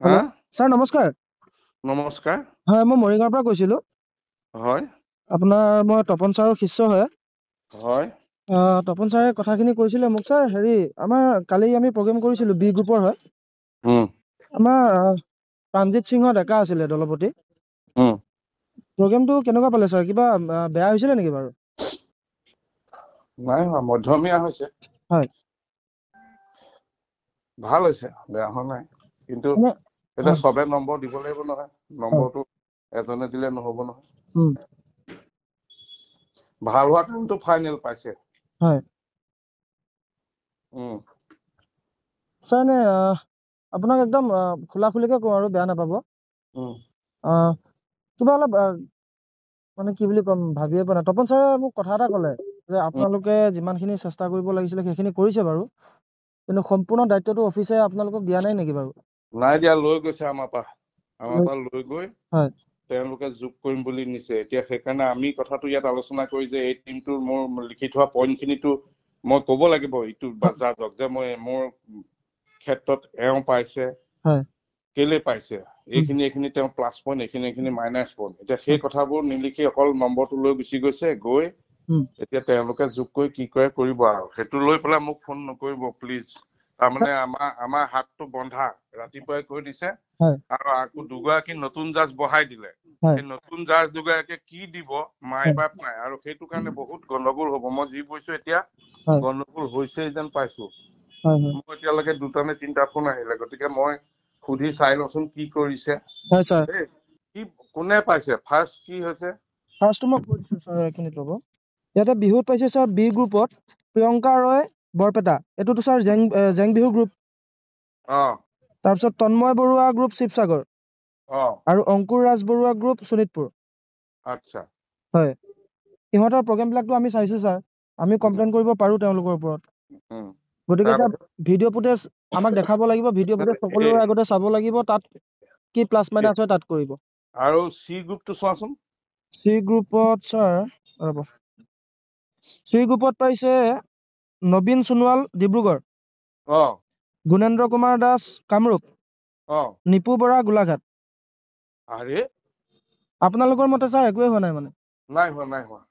হা hello' sir নমস্কাৰ। নমস্কাৰ হয়, মই মৰিগাঁৱৰ পৰা কৈছিলোঁ। হয় মই তপন ছাৰৰ শিষ্য হয়। হয় তপন ছাৰে কথাখিনি কৈছিলে মোক। ছাৰ হেৰি, আমাৰ কালি আমি প্ৰগ্ৰেম কৰিছিলোঁ, বি গ্ৰুপৰ হয়। উম আমাৰ প্ৰাণজিৎ সিংহ ডেকা আছিলে দলপতি। উম প্ৰগ্ৰেমটো কেনেকুৱা পালে ছাৰ? কিবা বেয়া হৈছিলে নেকি বাৰু? নাই হোৱা, মধ্যমীয়া হৈছে। হয়। ভাল হৈছে, বেয়া হোৱা নাই। কিন্তু মানে এতিয়া হয় চবে নম্বৰ দিব লাগিব নহয়। হয় নম্বৰটো এজনে দিলে নহ'ব নহয়। উম, ভাল হোৱা কাৰণটো ফাইনেল পাইছে। হয়। উম ছাৰ এনে আপোনাক একদম খোলা-খুলিকে কওঁ আৰু বেয়া নাপাব। উম আহ, কিবা অলপ মানে কি বুলি ক'ম ভাবিয়ে পোৱা নাই। তপন ছাৰে মোক কথা এটা ক'লে যে উম আপোনালোকে যিমানখিনি চেষ্টা কৰিব লাগিছিলে সেইখিনি কৰিছে বাৰু, কিন্তু সম্পূৰ্ণ দায়িত্বটো অফিচে আপোনালোকক দিয়া নাই নেকি বাৰু? নাই দিয়া, লৈ গৈছে আমাৰ পৰা লৈ গৈ হয় তেওঁলোকে যোগ কৰিম বুলি নিছে। এতিয়া সেইকাৰণে আমি কথাটো ইয়াত আলোচনা কৰি যে এই টিমটোৰ মোৰ লিখি থোৱা পইণ্টখিনিতো মই ক'ব লাগিব ইটো বা জাজক যে মোৰ ক্ষেত্ৰত এওঁ পাইছে, হয় কেলে পাইছে, উম, এইখিনি তেওঁ প্লাছ পইণ্ট, এইখিনি মাইনাছ পইণ্ট। এতিয়া সেই হয়, কথাবোৰ নিলিখি অকল নম্বৰটো লৈ গুচি গৈছে। গৈ উম, এতিয়া তেওঁলোকে যোগ কৰি কি কৰে কৰিব আৰু। সেইটো লৈ পেলাই মোক ফোন নকৰিব প্লিজ। তাৰমানে আমাৰ হাতটো বন্ধা, ৰাতিপুৱাই কৈ দিছে। হয় আৰু আকৌ দুগৰাকী নতুন জাজ বহাই দিলে। হয় সেই নতুন জাজ দুগৰাকীয়ে কি দিব মাই হয় বাপ নাই। আৰু সেইটো কাৰণে বহুত গণ্ডগোল হ'ব। মই যি বুজিছো এতিয়া হয় গণ্ডগোল হৈছে যেন পাইছো। হয় হয় মোৰ এতিয়ালৈকে 2টা নে 3টা ফোন আহিলে। গতিকে মই সুধি চাই লওঁচোন কি কৰিছে। হয় ছাৰ। দেই, কি কোনে পাইছে? ফাৰ্ষ্ট কি হৈছে? ফাৰ্ষ্টটো মই কৈ দিছোঁ ছাৰ, এইখিনিত ৰ'ব। ইয়াতে বিহুত পাইছে ছাৰ বি গ্ৰুপত প্ৰিয়ংকা ৰয় বৰপেটা। এইটোতো ছাৰ জেং বিহু গ্ৰুপ। অ তাৰপিছত তন্ময় বৰুৱা গ্ৰুপ শিৱসাগৰ অ আৰু অংকুৰ ৰাজ বৰুৱা গ্ৰুপ শোণিতপুৰ। আচ্ছা। হয়, ইহঁতৰ প্ৰগ্ৰেমবিলাকতো আমি চাইছোঁ ছাৰ। আমি উম কমপ্লেইন কৰিব পাৰোঁ তেওঁলোকৰ ওপৰত। উম গতিকে এতিয়া তাৰপিছত ভিডিঅ' ফুটেজ আমাক দেখাব লাগিব, ভিডিঅ' ফুটেজ সকলোৰে আগতে চাব লাগিব, তাত কি প্লাছ মাইনাছ হয় তাত কৰিব। আৰু চি গ্ৰুপটো চোৱাচোন। চি গ্ৰুপত ছাৰ ৰ'ব, চি গ্ৰুপত পাইছে নবীন সোণোৱাল ডিব্ৰুগড়, অ গুণেন্দ্ৰ কুমাৰ দাস কামৰূপ, অ নিপু বৰা গোলাঘাট। আৰে আপোনালোকৰ মতে ছাৰ একোৱেই হোৱা নাই মানে? নাই হোৱা, নাই হোৱা।